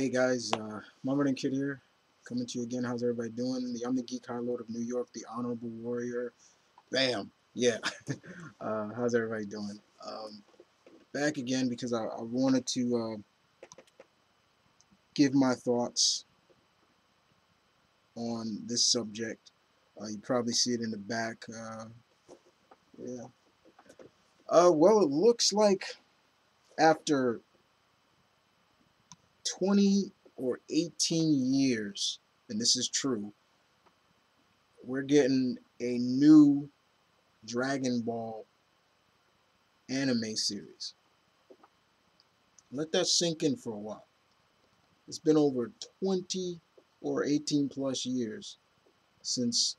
Hey guys, Mama and Kid here, coming to you again. How's everybody doing? I'm the Geek High Lord of New York, the Honorable Warrior. Bam! Yeah. How's everybody doing? Back again because I wanted to give my thoughts on this subject. You probably see it in the back. Yeah. Well, it looks like after 20 or 18 years, and this is true, we're getting a new Dragon Ball anime series. Let that sink in for a while. It's been over 20 or 18 plus years since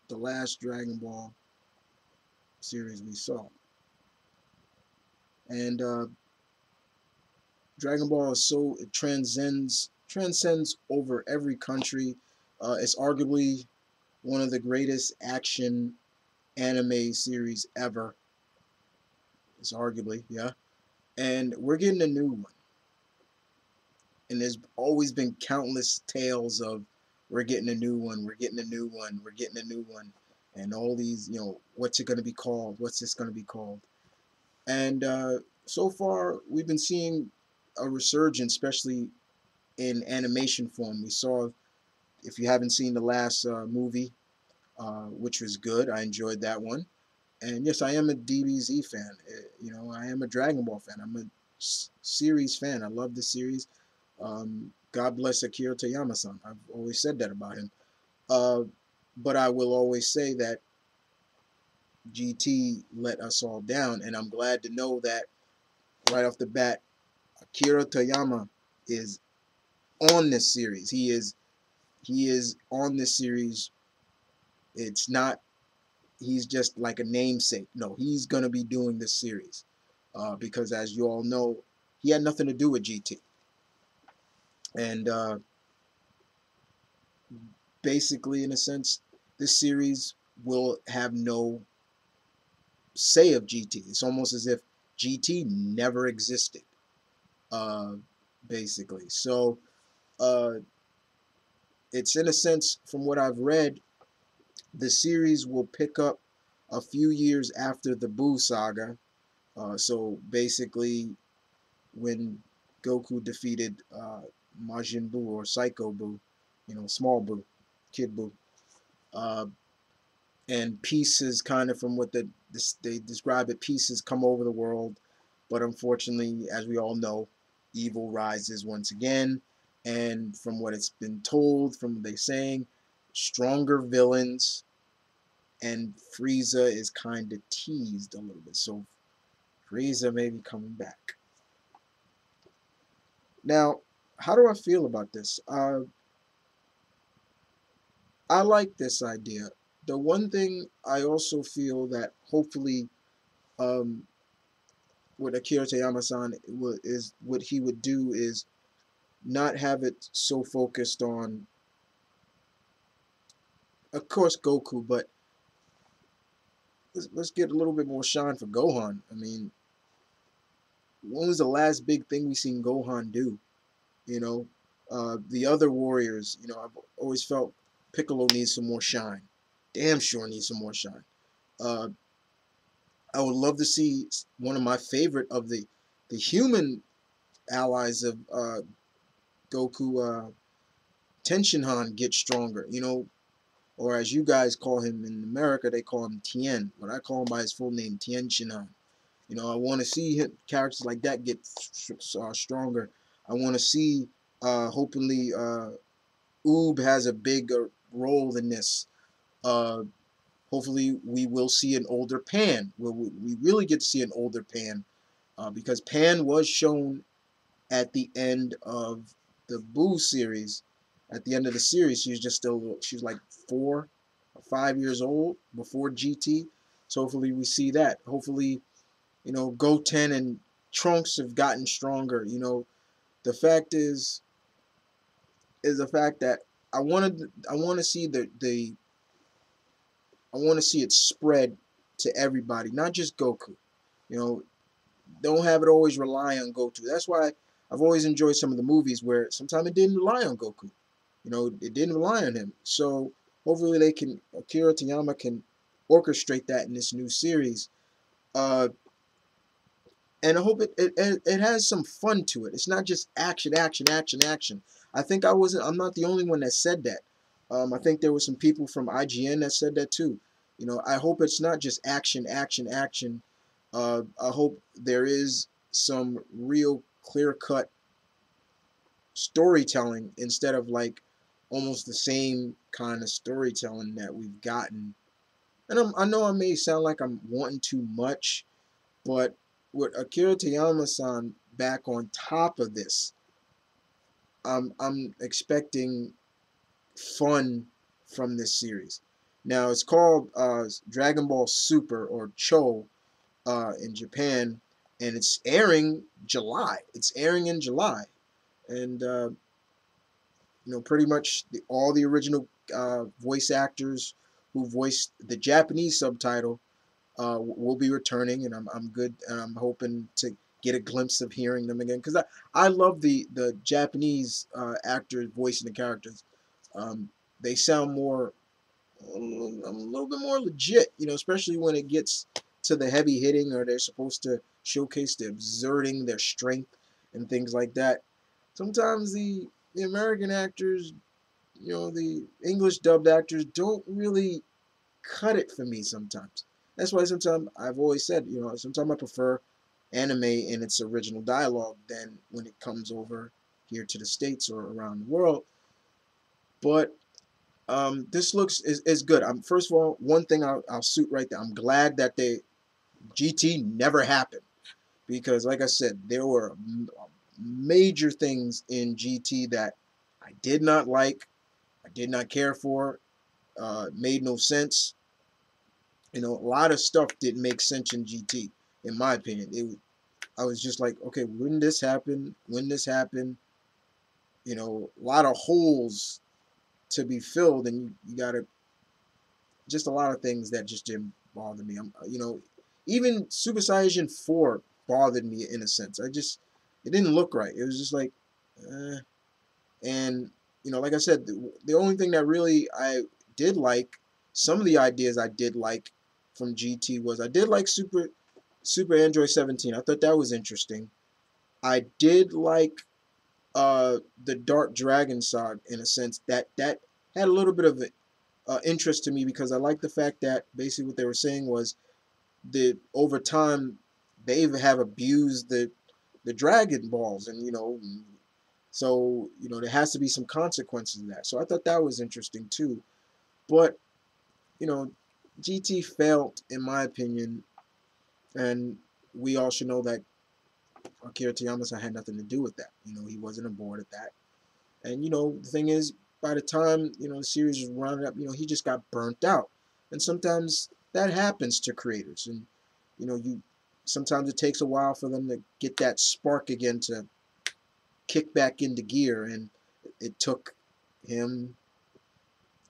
the last Dragon Ball series we saw. And Dragon Ball is so it transcends over every country. It's arguably one of the greatest action anime series ever. It's arguably, yeah. And we're getting a new one. And there's always been countless tales of we're getting a new one, we're getting a new one, we're getting a new one, and all these, what's it going to be called? What's this going to be called? And so far, we've been seeing a resurgence, especially in animation form. We saw, if you haven't seen the last movie, which was good, I enjoyed that one. And yes, I am a DBZ fan. I am a Dragon Ball fan. I'm a series fan. I love the series. God bless Akira Toriyama-san. I've always said that about him. Uh, but I will always say that GT let us all down, and I'm glad to know that right off the bat, Akira Toriyama is on this series. He is on this series. It's not he's just like a namesake. No, he's gonna be doing this series because, as you all know, he had nothing to do with GT, and basically, in a sense, this series will have no say of GT. It's almost as if GT never existed, uh, basically. So uh, it's, in a sense, from what I've read, the series will pick up a few years after the Buu saga. So basically, when Goku defeated Majin Buu or Psycho Buu, small Buu, Kid Buu. Uh, and pieces, kind of from what they describe it, pieces come over the world, but unfortunately, as we all know, evil rises once again, and from what it's been told, from what they're saying, stronger villains, and Frieza is kind of teased a little bit, so Frieza may be coming back. Now, how do I feel about this? I like this idea. The one thing I also feel that hopefully um, what Akira Toriyama-san is what he would do is not have it so focused on, of course, Goku, but let's get a little bit more shine for Gohan. I mean, when was the last big thing we seen Gohan do? You know, the other warriors. I've always felt Piccolo needs some more shine. Damn sure needs some more shine. Uh, I would love to see one of my favorite of the human allies of Goku, Tenshinhan, get stronger. Or as you guys call him in America, they call him Tien. But I call him by his full name, Tien Shinhan. I want to see characters like that get stronger. I want to see, hopefully, Oob has a bigger role in this. Uh, Hopefully, we will see an older Pan. We really get to see an older Pan, because Pan was shown at the end of the Boo series. At the end of the series, she was like 4 or 5 years old before GT. So hopefully we see that. Hopefully, Goten and Trunks have gotten stronger. The fact is the fact that I want to see the I want to see it spread to everybody, not just Goku. You know, don't have it always rely on Goku. That's why I've always enjoyed some of the movies where sometimes it didn't rely on Goku. You know, it didn't rely on him. So hopefully they can Akira Toriyama can orchestrate that in this new series. Uh, and I hope it has some fun to it. It's not just action, action, action, action. I'm not the only one that said that. I think there were some people from IGN that said that too. You know, I hope it's not just action, action, action. I hope there is some real clear cut storytelling instead of like almost the same kind of storytelling that we've gotten. And I know I may sound like I'm wanting too much, but with Akira Toriyama-san back on top of this, I'm expecting fun from this series. Now it's called Dragon Ball Super or Cho in Japan, and it's airing July. It's airing in July, and you know, pretty much all the original voice actors who voiced the Japanese subtitle will be returning, and I'm good, and I'm hoping to get a glimpse of hearing them again because I love the Japanese actors voicing the characters. They sound more a little bit more legit, you know, especially when it gets to the heavy hitting or they're supposed to showcase the exerting their strength and things like that. Sometimes the American actors, you know, the English dubbed actors don't really cut it for me sometimes. That's why sometimes I've always said, you know, sometimes I prefer anime in its original dialogue than when it comes over here to the States or around the world. But this looks is good. First of all, one thing I'll suit right there. I'm glad that they GT never happened because, like I said, there were major things in GT that I did not like, I did not care for, made no sense. You know, a lot of stuff didn't make sense in GT, in my opinion. I was just like, okay, when this happened, when this happened, you know, a lot of holes to be filled, and you got to just a lot of things that just didn't bother me. You know, even Super Saiyan 4 bothered me in a sense. It didn't look right. It was just like, eh. And you know, like I said, the only thing that really I did like, some of the ideas I did like from GT was I did like Super Android 17. I thought that was interesting. I did like the Dark Dragon saga in a sense that had a little bit of interest to me because I like the fact that basically what they were saying was that over time they have abused the Dragon Balls, and you know, so you know there has to be some consequences to that. So I thought that was interesting too. But you know, GT failed in my opinion, and we all should know that Akira Toriyama had nothing to do with that. You know, he wasn't aboard at that. And you know, the thing is, by the time you know the series was rounded up, you know, he just got burnt out. And sometimes that happens to creators. And you know, you sometimes it takes a while for them to get that spark again to kick back into gear. And it took him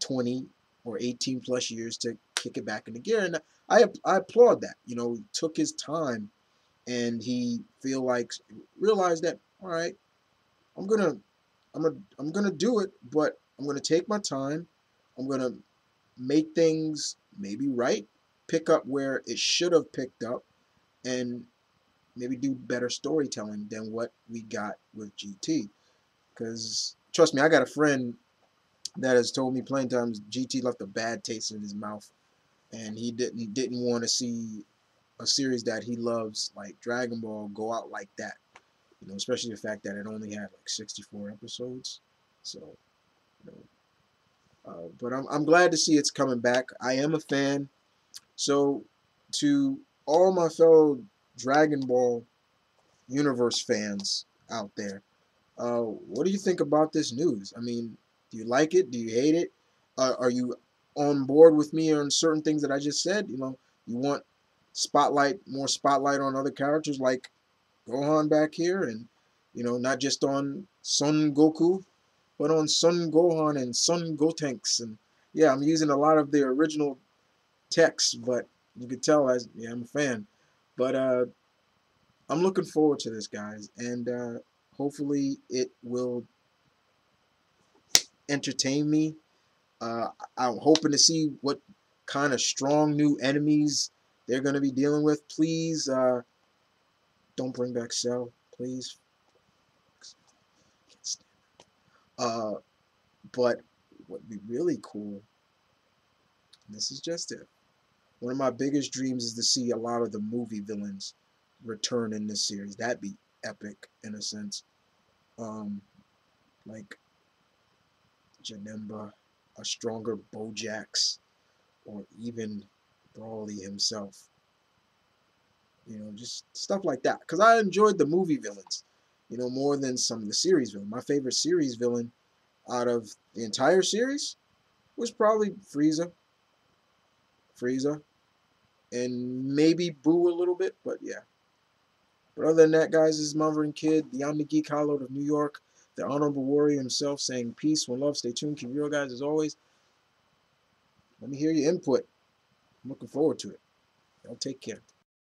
20 or 18 plus years to kick it back into gear. And I applaud that. You know, he took his time and he realized that all right, I'm gonna I'm gonna do it, but I'm gonna take my time. I'm gonna make things maybe right, pick up where it should have picked up, and maybe do better storytelling than what we got with GT. Because trust me, I got a friend that has told me plenty of times GT left a bad taste in his mouth, and he didn't want to see a series that he loves like Dragon Ball go out like that. You know, especially the fact that it only had like 64 episodes. So, you know, but I'm glad to see it's coming back. I am a fan. So, to all my fellow Dragon Ball universe fans out there, what do you think about this news? I mean, do you like it? Do you hate it? Are you on board with me on certain things that I just said? You know, you want more spotlight on other characters like Gohan back here, and you know, not just on Son Goku, but on Son Gohan and Son Gotenks. And yeah, I'm using a lot of the original text, but you could tell I'm a fan. But I'm looking forward to this, guys. And Hopefully, it will entertain me. Uh, I'm hoping to see what kind of strong new enemies they're going to be dealing with. Please don't bring back Cell, please. Uh, but what would be really cool, and this is just it. One of my biggest dreams is to see a lot of the movie villains return in this series. That'd be epic in a sense. Um, like Janemba, a stronger Bojax, or even Brawley himself. Just stuff like that. Because I enjoyed the movie villains, more than some of the series villains. My favorite series villain out of the entire series was probably Frieza, and maybe Boo a little bit, but yeah. But other than that, guys, this is Maverick Kid, the Omni Geek Hollow of New York, the Honorable Warrior himself, saying peace, one love, stay tuned, keep real, guys, as always. Let me hear your input. I'm looking forward to it. Y'all take care.